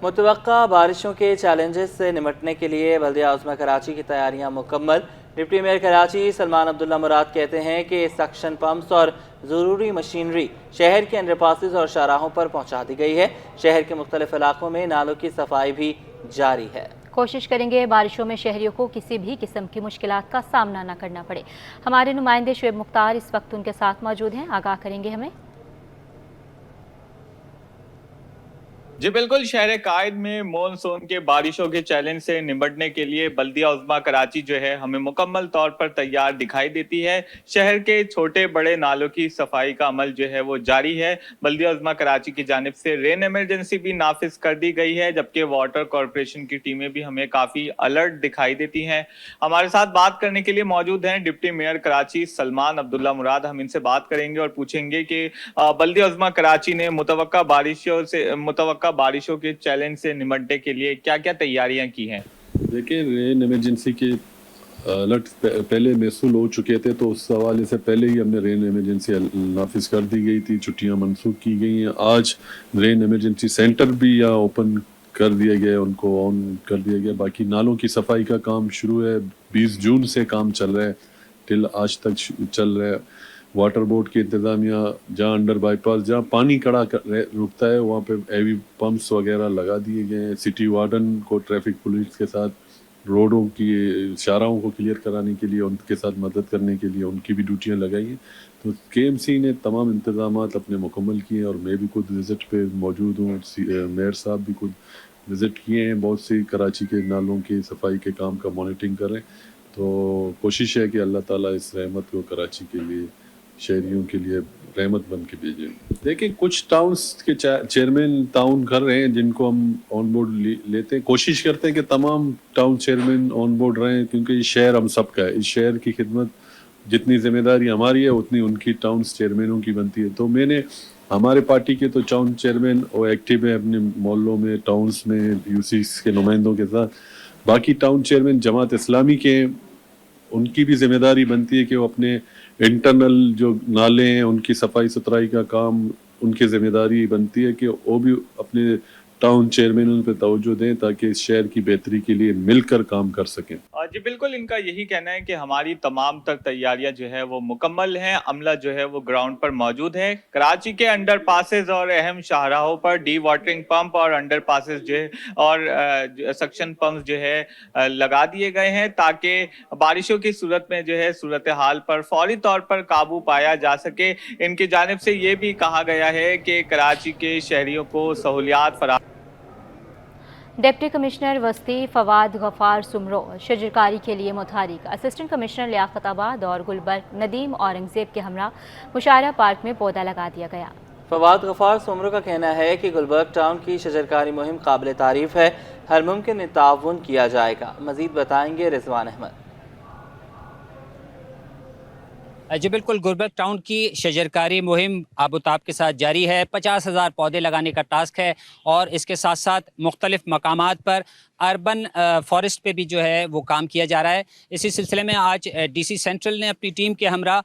मुतवक्का बारिशों के चैलेंजेस से निपटने के लिए बल्दिया उज़्मा कराची की तैयारियां मुकम्मल। डिप्टी मेयर कराची सलमान अब्दुल्ला मुराद कहते हैं कि सक्शन पम्प्स और ज़रूरी मशीनरी शहर के अंडरपासेस और शाहराहों पर पहुंचा दी गई है। शहर के मुख्तलिफ इलाकों में नालों की सफाई भी जारी है। कोशिश करेंगे बारिशों में शहरियों को किसी भी किस्म की मुश्किलात का सामना न करना पड़े। हमारे नुमाइंदे शुएब मुख्तार इस वक्त उनके साथ मौजूद हैं, आगाह करेंगे हमें। जी बिल्कुल, शहर कायद में मॉनसून के बारिशों के चैलेंज से निपटने के लिए बल्दिया उज़्मा कराची जो है हमें मुकम्मल तौर पर तैयार दिखाई देती है। शहर के छोटे बड़े नालों की सफाई का अमल जो है वो जारी है। बल्दिया उज़्मा कराची की जानिब से रेन इमरजेंसी भी नाफिज कर दी गई है, जबकि वाटर कॉरपोरेशन की टीमें भी हमें काफ़ी अलर्ट दिखाई देती हैं। हमारे साथ बात करने के लिए मौजूद हैं डिप्टी मेयर कराची सलमान अब्दुल्ला मुराद। हम इनसे बात करेंगे और पूछेंगे कि बल्दिया उज़्मा कराची ने मुतवक्का बारिशों के चैलेंज से निपटने के लिए क्या क्या तैयारियां की हैं। देखिए, रेन इमरजेंसी के अलर्ट पहले महसूल हो चुके थे, तो उस हवाले से पहले ही हमने रेन इमरजेंसी नाफिज कर दी गई थी, छुट्टियां मनसूख की गई हैं। आज रेन इमरजेंसी सेंटर भी यहाँ ओपन कर दिया गया, उनको ऑन कर दिया गया। बाकी नालों की सफाई का काम शुरू है, 20 जून से काम चल रहा है, टिल आज तक चल रहा है। वाटर बोर्ड की इंतज़ामिया जहाँ अंडर बाईपास जहाँ पानी कड़ा रुकता है वहाँ पे हैवी पम्प्स वगैरह लगा दिए गए हैं। सिटी वार्डन को ट्रैफिक पुलिस के साथ रोडों की शाहराहों को क्लियर कराने के लिए, उनके साथ मदद करने के लिए उनकी भी ड्यूटियाँ लगाई हैं। तो KMC ने तमाम इंतज़ामात अपने मुकम्मल किए हैं और मैं भी खुद विज़िट पे मौजूद हूँ। मेयर साहब भी खुद विज़िट किए हैं, बहुत सी कराची के नालों की सफाई के काम का मॉनिटरिंग कर रहे हैं। तो कोशिश है कि अल्लाह ताला इस रहमत को कराची के लिए, शहरियों के लिए रहमत बन के भेजे। देखिए, कुछ टाउन्स के चेयरमैन टाउन कर रहे हैं जिनको हम ऑन बोर्ड लेते हैं। कोशिश करते हैं कि तमाम टाउन चेयरमैन ऑन बोर्ड रहें, क्योंकि ये शहर हम सबका है। इस शहर की खिदमत जितनी जिम्मेदारी हमारी है उतनी उनकी टाउन चेयरमैनों की बनती है। तो मैंने हमारे पार्टी के तो टाउन चेयरमैन वो एक्टिव है अपने मोहल्लों में, टाउन्स में, UC के नुमाइंदों के साथ। बाकी टाउन चेयरमैन जमात इस्लामी के, उनकी भी जिम्मेदारी बनती है कि वो अपने इंटरनल जो नाले हैं उनकी सफाई सुथराई का काम उनकी जिम्मेदारी बनती है कि वो भी अपने टाउन चेयरमैन पे तवज्जो दें ताकि इस शहर की बेहतरी के लिए मिलकर काम कर सकें। जी बिल्कुल, इनका यही कहना है कि हमारी तमाम तक तैयारियां जो है वो मुकम्मल हैं। अमला जो है वो ग्राउंड पर मौजूद है। कराची के अंडर पासेज और अहम शाहराहों पर डी वाटरिंग पंप और अंडर पासेज जो है और सक्शन पंप जो है लगा दिए गए हैं ताकि बारिशों की सूरत में जो है सूरत हाल पर फौरी तौर पर काबू पाया जा सके। इनकी जानिब से ये भी कहा गया है कि कराची के शहरियों को सहूलियात फराहम। डिप्टी कमिश्नर वस्ती फवाद गफार सुमरो शजरकारी के लिए मुतहरिक। असिस्टेंट कमिश्नर लियाकताबाद और गुलबर्ग नदीम औरंगजेब के हमरा मुशायरा पार्क में पौधा लगा दिया गया। फवाद गफार सुमरो का कहना है कि गुलबर्ग टाउन की शजरकारी मुहिम काबिल तारीफ है, हर मुमकिन ताउन किया जाएगा। मजीद बताएंगे रिजवान अहमद। जी बिल्कुल, गुलबर्ग टाउन की शजरकारी मुहिम आबोताब के साथ जारी है। 50,000 पौधे लगाने का टास्क है और इसके साथ साथ मुख्तलिफ मकामात पर अर्बन फॉरेस्ट पे भी जो है वो काम किया जा रहा है। इसी सिलसिले में आज DC सेंट्रल ने अपनी टीम के हमरा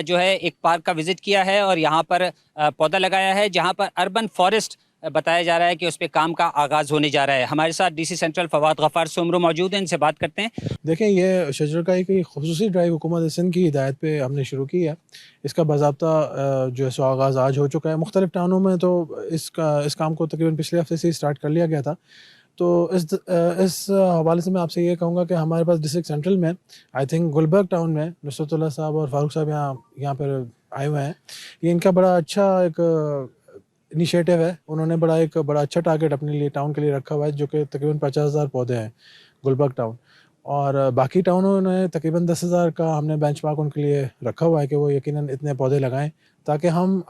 जो है एक पार्क का विज़िट किया है और यहाँ पर पौधा लगाया है जहाँ पर अर्बन फॉरेस्ट बताया जा रहा है कि उस पर काम का आगाज़ होने जा रहा है। हमारे साथ DC सेंट्रल फवाद गफ़ार सुमरो मौजूद हैं, इनसे बात करते हैं। देखें, ये शजरकारी की खुसूसी ड्राइव हुकूमत सिंध की हिदायत पे हमने शुरू की है। इसका बाज़ाब्ता जो है सो आगाज़ आज हो चुका है। मुख्तलिफ टाउनों में तो इस काम को तकरीबन पिछले हफ्ते से स्टार्ट कर लिया गया था। तो इस हवाले से मैं आपसे ये कहूँगा कि हमारे पास डिस्ट्रिक्ट सेंट्रल में आई थिंक गुलबर्ग टाउन में नुसरतुल्लाह साहब और फारूक साहब यहाँ पर आए हुए हैं। ये इनका बड़ा अच्छा एक इनिशिएटिव है। उन्होंने बड़ा अच्छा टारगेट अपने लिए टाउन के लिए रखा हुआ है, जो कि तकरीबन 50,000 पौधे हैं गुलबर्ग टाउन। और बाकी टाउनों ने तकरीबन 10,000 का हमने बेंचमार्क उनके लिए रखा हुआ है कि वो यकीनन इतने पौधे लगाएं ताकि हम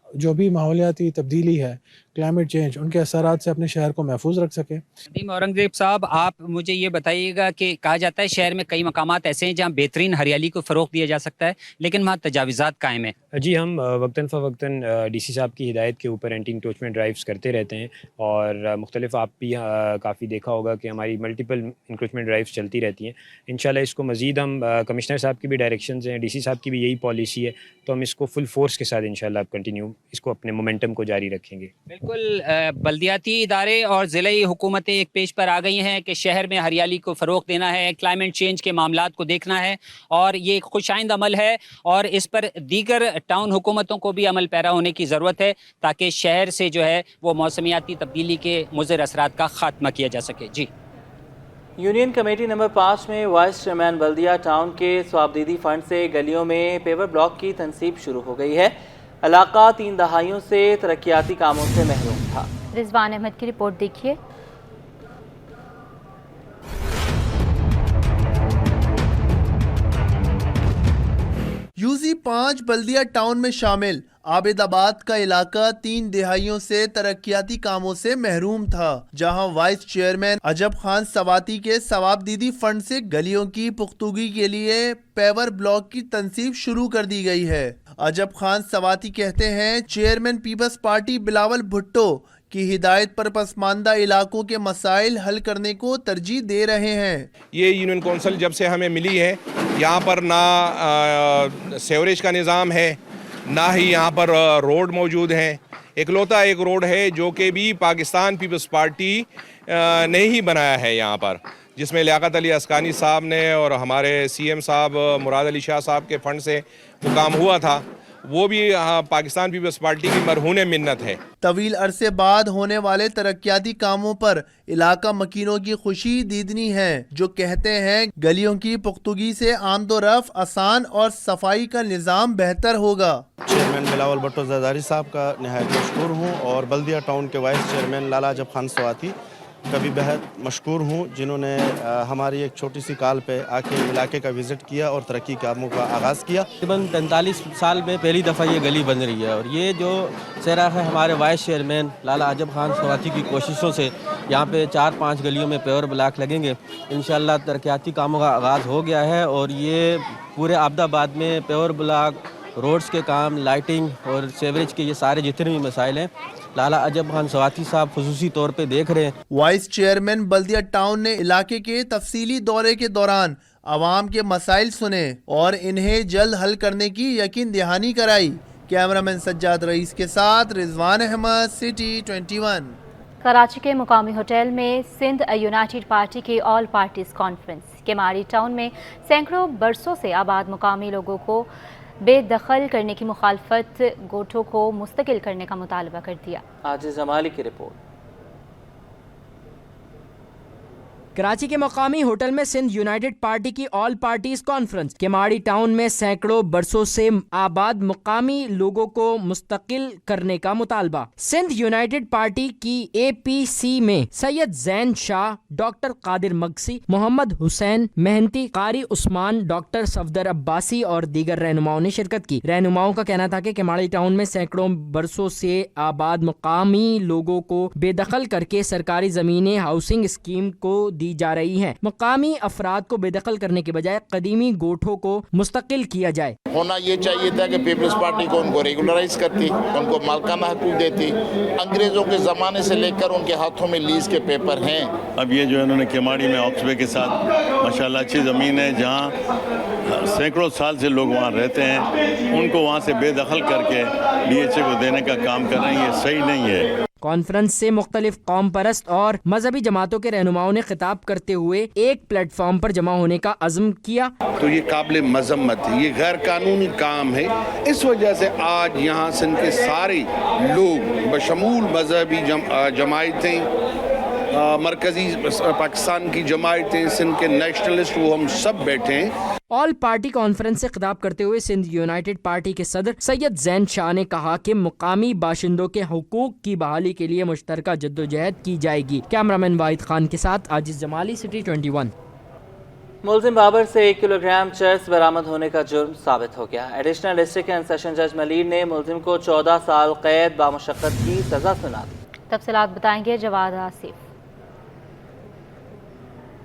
जो भी माहौलियाती तब्दीली है, क्लाइमेट चेंज उनके असरात से अपने शहर को महफूज रख सकें। नदीम औरंगजेब साहब, आप मुझे ये बताइएगा कि कहा जाता है शहर में कई मकामात ऐसे हैं जहाँ बेहतरीन हरियाली को फ़रोग़ दिया जा सकता है, लेकिन वहाँ तजावीज़ात कायम है। जी, हम वक्तन फ़वक्तन डीसी साहब की हिदायत के ऊपर एंटी इंक्रोचमेंट ड्राइव्स करते रहते हैं और मुख्तलिफ आप भी काफ़ी देखा होगा कि हमारी मल्टीपल इंक्रोचमेंट ड्राइव्स चलती रहती हैं। इंशाल्लाह इसको मज़ीद हम कमिश्नर साहब की भी डायरेक्शंस हैं, डीसी साहब की भी यही पॉलिसी है, तो हम इसको फुल फोर्स के साथ इंशाल्लाह कंटिन्यू इसको अपने मोमेंटम को जारी रखेंगे। बिल्कुल, बल्दियाती इदारे और ज़िलाई हुकूमतें एक पेज पर आ गई हैं कि शहर में हरियाली को फ़रोग़ देना है, क्लाइमेट चेंज के मामलात को देखना है, और ये एक खुशाइंद अमल है और इस पर दीगर टाउन हुकूमतों को भी अमल पैरा होने की ज़रूरत है ताकि शहर से जो है वो मौसमियाती तब्दीली के मुज़र असरात का ख़ात्मा किया जा सके। जी, यूनियन कमेटी नंबर 5 में वाइस चेयरमैन बल्दिया टाउन के स्वाबदीदी फंड से गलियों में पेवर ब्लॉक की तनसीब शुरू हो गई है। इलाका 3 दहाइयों से तरक्याती कामों से महरूम था। रिजवान अहमद की रिपोर्ट देखिए। यूजी 5 बल्दिया टाउन में शामिल आबिदाबाद का इलाका 3 दिहाइयों से तरक्याती कामों से महरूम था, जहां वाइस चेयरमैन अजब खान सवाती के सवाबदीदी फंड से गलियों की पुख्तगी के लिए पेवर ब्लॉक की तनसीब शुरू कर दी गई है। अजब खान सवाती कहते हैं chairman Peoples Party Bilawal Bhutto की हिदायत पर पसमानदा इलाकों के मसाइल हल करने को तरजीह दे रहे हैं। ये यूनियन कौंसिल जब से हमें मिली है, यहाँ पर ना सेवरेज का निज़ाम है, ना ही यहाँ पर रोड मौजूद हैं। इकलौता एक रोड है जो कि भी पाकिस्तान पीपल्स पार्टी ने ही बनाया है यहाँ पर, जिसमें लियाकत अली अस्कानी साहब ने और हमारे सीएम साहब मुराद अली शाह साहब के फंड से वो काम हुआ था। वो भी पाकिस्तान पीपल्स पार्टी की मरहून मिन्नत है। तवील अरसे बाद होने वाले तरक्याती कामों पर इलाका मकीनों की खुशी दीदनी है, जो कहते हैं गलियों की पुख्तगी से आमदोरफ्त आसान और सफाई का निज़ाम बेहतर होगा। चेयरमैन बिलावल भुट्टो ज़रदारी साहब का नहायत मशकूर हूँ और बल्दिया टाउन के वाइस चेयरमैन लाला अजब खान सवाती का भी बेहद मशकूर हूँ, जिन्होंने हमारी एक छोटी सी कॉल पे आके इलाके का विज़िट किया और तरक्की कामों का आगाज़ किया। तकरीबन 45 साल में पहली दफ़ा ये गली बन रही है और ये जो चेहरा है हमारे वाइस चेयरमैन लाला अजब खान सवाती की कोशिशों से यहाँ पे 4-5 गलियों में पेवर ब्लॉक लगेंगे। इंशाल्लाह तरक्याती कामों का आगाज़ हो गया है और ये पूरे आबिदाबाद में पेवर ब्लॉक, रोड्स के काम, लाइटिंग और सीवरेज के ये सारे जितने भी मसाइल हैं लाला अजब खान सवाती साहब खुसूसी तौर पे देख रहे हैं। वाइस चेयरमैन बल्दिया टाउन ने इलाके के तफसीली दौरे के दौरान आवाम के मसाइल सुने और इन्हें जल्द हल करने की यकीन दहानी कराई। कैमरामैन सज्जाद रईस के साथ रिजवान अहमद, सिटी 21। कराची के मुकामी होटल में सिंध यूनाइटेड पार्टी की ऑल पार्टीज कॉन्फ्रेंस। केमारी टाउन में सैकड़ों बरसों से आबाद मुकामी लोगों को बेदखल करने की मुखालफत गोठों को मुस्तकिल करने का मुतालबा कर दिया। आज जमाली की रिपोर्ट। कराची के मकामी होटल में सिंध यूनाइटेड पार्टी की all parties conference. Keamari town में सैकड़ों बरसों से आबाद मुकामी लोगों को मुस्तकिल करने का मुतालबा। सिंध यूनाइटेड पार्टी की APC में सैयद जैन शाह, डॉक्टर कादिर मगसी, मोहम्मद हुसैन मेहनती, कारी उस्मान, डॉक्टर सफदर अब्बासी और दीगर रहनुमाओं ने शिरकत की। रहनुमाओं का कहना था कि केमाड़ी टाउन में सैकड़ों बरसों से आबाद मुकामी लोगों को बेदखल करके सरकारी जमीनें हाउसिंग स्कीम को दी जा रही हैं। मुकामी अफराद को बेदखल करने के बजाय कदीमी गोठों को मुस्तकिल किया जाए। होना ये चाहिए था कि पीपल्स पार्टी को उनको रेगुलराइज करती, उनको मालकाना हकूक देती। अंग्रेजों के ज़माने से लेकर उनके हाथों में लीज के पेपर हैं। अब ये जो इन्होंने केमाड़ी में ऑक्सवे के साथ माशाल्लाह अच्छी ज़मीन है, जहाँ सैकड़ों साल से लोग वहाँ रहते हैं, उनको वहाँ से बेदखल करके DHA को देने का काम कर रहे हैं, ये सही नहीं है। कॉन्फ्रेंस से मुख्तलिफ कौम परस्त और मजहबी जमातों के रहनुमाओं ने खिताब करते हुए एक प्लेटफॉर्म पर जमा होने का अज़्म किया। तो ये काबिल मजम्मत है, ये गैर कानूनी काम है। इस वजह से आज यहाँ सिंध के सारे लोग बशमूल मजहबी जमायतें, मरकजी पाकिस्तान की जमायतें, सिंध के नेशनलिस्ट, वो हम सब बैठे हैं। ऑल पार्टी कॉन्फ्रेंस से खिताब करते हुए सिंध यूनाइटेड पार्टी के सदर सैयद जैन शाह ने कहा कि मुकामी बाशिंदों के हुकूक की बहाली के लिए मुश्तरका जद्दोजहद की जाएगी। कैमरामैन वाहिद खान के साथ आजिज जमाली, सिटी 21। मुलजिम बाबर से 1 किलोग्राम चर्स बरामद होने का जुर्म साबित हो गया। एडिशनल डिस्ट्रिक्ट एंड सेशन जज मलीर ने मुलजिम को 14 साल कैद बामुशक्कत की सजा सुना दी। तफसीलात बताएंगे जवाद आसिफ।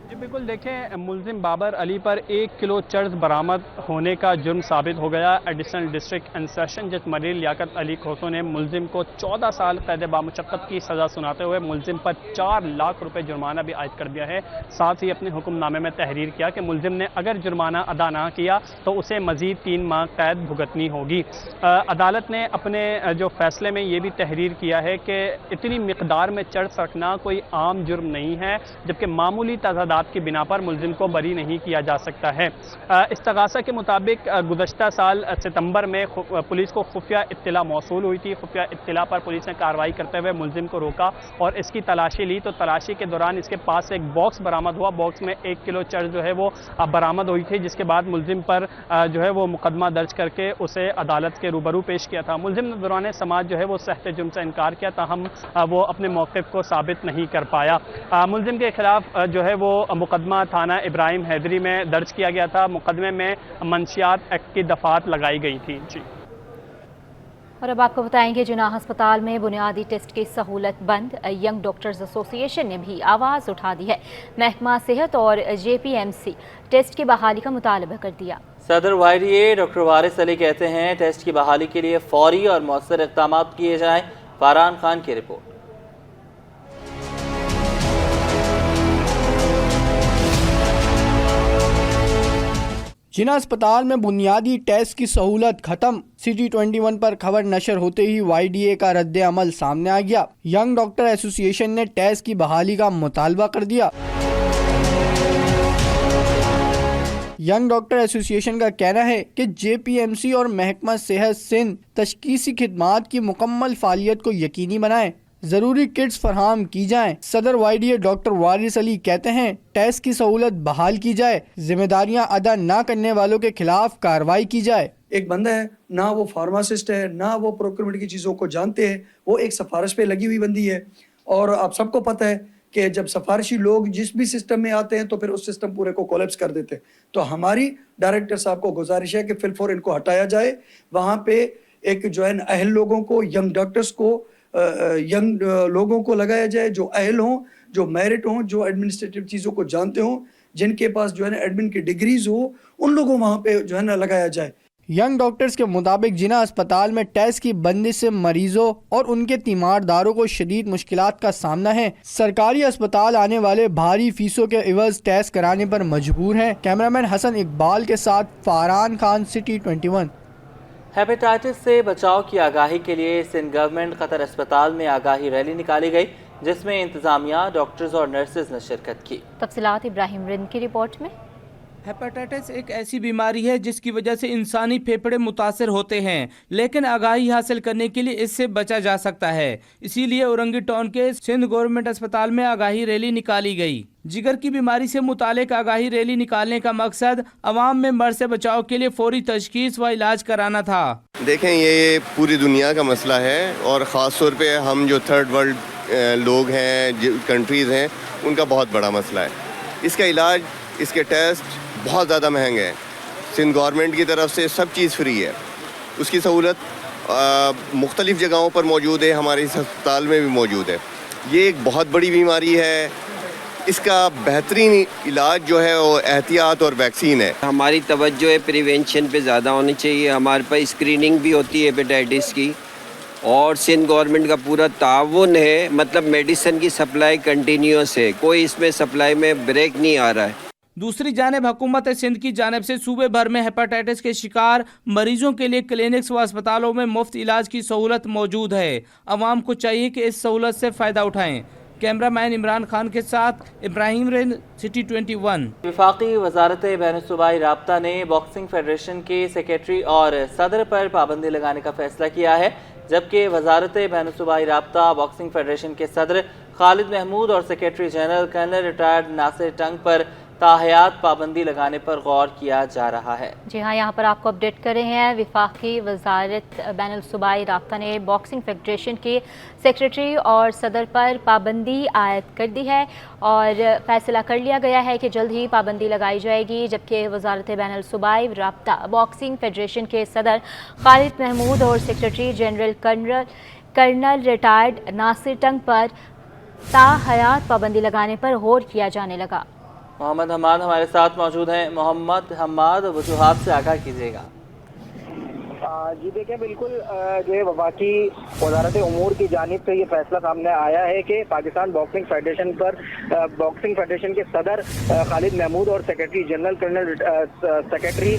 जी बिल्कुल, देखें, मुलजिम बाबर अली पर 1 किलो चर्स बरामद होने का जुर्म साबित हो गया। एडिशनल डिस्ट्रिक्ट एंड सेशन जज मलिर लियाकत अली खोसो ने मुलजिम को 14 साल कैद बामुशक्कत की सज़ा सुनाते हुए मुलजिम पर 4 लाख रुपए जुर्माना भी आयद कर दिया है। साथ ही अपने हुक्मनामे में तहरीर किया कि मुलजिम ने अगर जुर्माना अदा ना किया तो उसे मजीद 3 माह कैद भुगतनी होगी। अदालत ने अपने जो फैसले में ये भी तहरीर किया है कि इतनी मिकदार में चर्स रखना कोई आम जुर्म नहीं है, जबकि मामूली तजादात की बिना पर मुलजिम को बरी नहीं किया जा सकता है। इस्तगासा के मुताबिक गुज़श्ता साल सितंबर में पुलिस को खुफिया इत्तला मौसूल हुई थी। खुफिया इत्तला पर पुलिस ने कार्रवाई करते हुए मुलजिम को रोका और इसकी तलाशी ली, तो तलाशी के दौरान इसके पास एक बॉक्स बरामद हुआ। बॉक्स में 1 किलो चर्स जो है वो बरामद हुई थी, जिसके बाद मुलजिम पर जो है वो मुकदमा दर्ज करके उसे अदालत के रूबरू पेश किया था। मुलजिम ने दौरान समाज जो है वो सहते जुर्म से इनकार किया, ताहम वो अपने मौक़िफ़ को साबित नहीं कर पाया। मुलजिम के खिलाफ जो है वो मुकदमा थाना इब्राहिम हैदरी में दर्ज किया गया था। मुकदमे में मंशियात एक्ट की दफात लगाई गई थी। जी, और अब आपको बताएंगे जुनाह अस्पताल में बुनियादी टेस्ट की सहूलत बंद। यंग डॉक्टर्स एसोसिएशन ने भी आवाज़ उठा दी है। महकमा सेहत और JPMC टेस्ट की बहाली का मुतालबा कर दिया। सदर YDA डॉक्टर वारिस अली कहते हैं टेस्ट की बहाली के लिए फौरी और मौसर इक़दाम किए जाएँ। फरहान खान की रिपोर्ट। जिना अस्पताल में बुनियादी टेस्ट की सहूलत खत्म। सिटी 21 पर खबर नशर होते ही YDA का रद्द अमल सामने आ गया। यंग डॉक्टर एसोसिएशन ने टेस्ट की बहाली का मुतालबा कर दिया। यंग डॉक्टर एसोसिएशन का कहना है कि JPMC और महकमा सेहत सिंध तशखीसी खिदमात की मुकम्मल फालियत को यकीनी बनाएं, जरूरी किट्स फराहम की जाएं। सदर YDA डॉक्टर वारिस अली कहते हैं टेस्ट की सहूलत बहाल की जाए, जिम्मेदारियां अदा ना करने वालों के खिलाफ कार्रवाई की जाए। एक बंदा है ना, वो फार्मासिस्ट है ना, वो प्रोक्योरमेंट की चीज़ों को जानते हैं, वो एक सिफारिश पे लगी हुई बंदी है। और आप सबको पता है कि जब सिफारिशी लोग जिस भी सिस्टम में आते हैं तो फिर उस सिस्टम पूरे को कोलैप्स कर देते हैं। तो हमारी डायरेक्टर साहब को गुजारिश है कि फिलफौर इनको हटाया जाए। वहाँ पे एक जो है अहल लोगों को, यंग डॉक्टर्स को, यंग लोगों को लगाया जाए जो अहल हों, जो मेरिट हों, जो एडमिनिस्ट्रेटिव चीज़ों को जानते हों, जिनके पास जो है ना एडमिन की डिग्रीज हो, उन लोगों वहाँ पे जो है ना लगाया जाए। यंग डॉक्टर्स के मुताबिक जिना अस्पताल में टेस्ट की बंदिश से मरीजों और उनके तीमारदारों को शदीद मुश्किलात का सामना है। सरकारी अस्पताल आने वाले भारी फीसों के एवज टेस्ट कराने पर मजबूर हैं। कैमरामैन हसन इकबाल के साथ फरहान खान, सिटी 21। हेपेटाइटिस से बचाव की आगाही के लिए सिंध गवर्नमेंट कतर अस्पताल में आगाही रैली निकाली गई, जिसमें इंतजामिया, डॉक्टर्स और नर्सेज ने शिरकत की। तफसीलात इब्राहिम रिंद की रिपोर्ट में। हेपेटाइटिस एक ऐसी बीमारी है जिसकी वजह से इंसानी फेफड़े मुतासर होते हैं, लेकिन आगाही हासिल करने के लिए इससे बचा जा सकता है। इसीलिए औरंगी टाउन के सिंध गवर्नमेंट अस्पताल में आगाही रैली निकाली गई। जिगर की बीमारी से मुतालिक आगाही रैली निकालने का मकसद अवाम में मर्ज से बचाव के लिए फौरी तशखीस व इलाज कराना था। देखें, ये पूरी दुनिया का मसला है और ख़ास तौर पे हम जो थर्ड वर्ल्ड लोग हैं, कंट्रीज़ हैं, उनका बहुत बड़ा मसला है। इसका इलाज, इसके टेस्ट बहुत ज़्यादा महंगे हैं। सिंध गवर्नमेंट की तरफ से सब चीज़ फ्री है। उसकी सहूलत मुख्तलिफ़ जगहों पर मौजूद है, हमारे इस अस्पताल में भी मौजूद है। ये एक बहुत बड़ी बीमारी है। इसका बेहतरीन इलाज जो है वो एहतियात और वैक्सीन है। हमारी तवज्जो है प्रिवेंशन पे ज़्यादा होनी चाहिए। हमारे पास स्क्रीनिंग भी होती है हेपेटाइटिस की, और सिंध गवर्नमेंट का पूरा ताउन है। मतलब मेडिसिन की सप्लाई कंटिन्यूस है, कोई इसमें सप्लाई में ब्रेक नहीं आ रहा है। दूसरी जानिब हुकूमत सिंध की जानिब से सूबे भर में हेपेटाइटिस के शिकार मरीजों के लिए क्लिनिक्स व अस्पतालों में मुफ्त इलाज की सहूलत मौजूद है। अवाम को चाहिए कि इस सहूलत से फ़ायदा उठाएं। कैमरामैन इमरान खान के साथ इब्राहिम रिंद, सिटी 21। वफाकी वजारत बैनुल-सूबाई राब्ता ने बॉक्सिंग फेडरेशन के सेक्रेटरी और सदर पर पाबंदी लगाने का फैसला किया है, जबकि वजारत बैनुल-सूबाई राब्ता बॉक्सिंग फेडरेशन के सदर खालिद महमूद और secretary general colonel retired Nasir Tung पर ताहयात पाबंदी लगाने पर गौर किया जा रहा है। जी हाँ, यहाँ पर आपको अपडेट कर रहे हैं। वफाकी वजारत बैनुल-सूबाई राब्ता ने बॉक्सिंग फेडरेशन के सेक्रेटरी और सदर पर पाबंदी आयद कर दी है और फैसला कर लिया गया है कि जल्द ही पाबंदी लगाई जाएगी, जबकि वजारत बैनुल-सूबाई राब्ता बॉक्सिंग फेडरेशन के सदर खालिद महमूद और secretary general colonel retired Nasir Tung पर ताहयात पाबंदी लगाने पर गौर किया जाने लगा। मोहम्मद हम्माद हमारे साथ मौजूद हैं। मोहम्मद हम्माद, वजूहात से आगाह कीजिएगा। जी देखें, बिल्कुल जो है वफाकी वजारत उमूर की जानिब से ये फैसला सामने आया है कि पाकिस्तान बॉक्सिंग फेडरेशन पर बॉक्सिंग फेडरेशन के सदर खालिद महमूद और सेक्रेटरी जनरल कर्नल सेक्रेटरी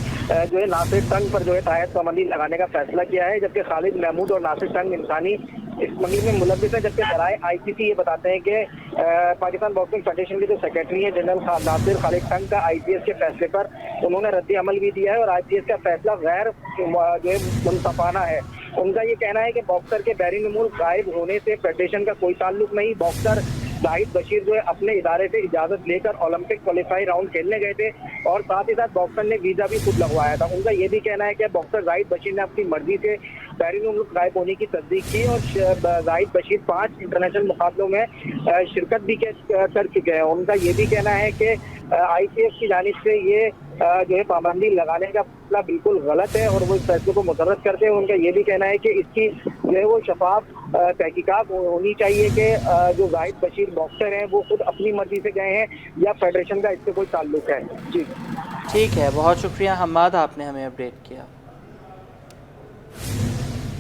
जो है नासिर टंग पर जो है तायद पाबंदी लगाने का फैसला किया है, जबकि खालिद महमूद और नासिर टंग इंसानी स्मगलिंग में मुलविस है। जबकि ज़राए ICC ये बताते हैं कि पाकिस्तान बॉक्सिंग फेडरेशन के जो सेक्रेटरी हैं जनरल नासिर खालिद टंग का IPS के फैसले पर उन्होंने रद्द अमल भी दिया है और IPS का फैसला गैर जो है मुनसफाना है। उनका ये कहना है कि बॉक्सर के बैरून मुल्क गायब होने से फेडरेशन का कोई ताल्लुक नहीं। बॉक्सर जाहिद बशीर जो है अपने इदारे से इजाज़त लेकर ओलंपिक क्वालिफाई राउंड खेलने गए थे और साथ ही साथ बॉक्सर ने वीज़ा भी खुद लगवाया था। उनका ये भी कहना है कि बॉक्सर जाहिद बशीर ने अपनी मर्जी से बैरून मुल्क गायब होने की तस्दीक की और जाहिद बशीर 5 इंटरनेशनल मुकाबलों में शिरकत भी कर चुके हैं। उनका ये भी कहना है कि ICF की जानिब से ये जो है पाबंदी लगाने का फैसला बिल्कुल गलत है और वो इस फैसले को मुसर्रद करते हैं। उनका ये भी कहना है कि इसकी जो है वो शफाफ तहकीकात होनी चाहिए कि जो जाहिद बशीर बॉक्सर हैं वो खुद अपनी मर्जी से गए हैं या फेडरेशन का इससे कोई ताल्लुक है। जी ठीक है, बहुत शुक्रिया हम्माद, आपने हमें अपडेट किया।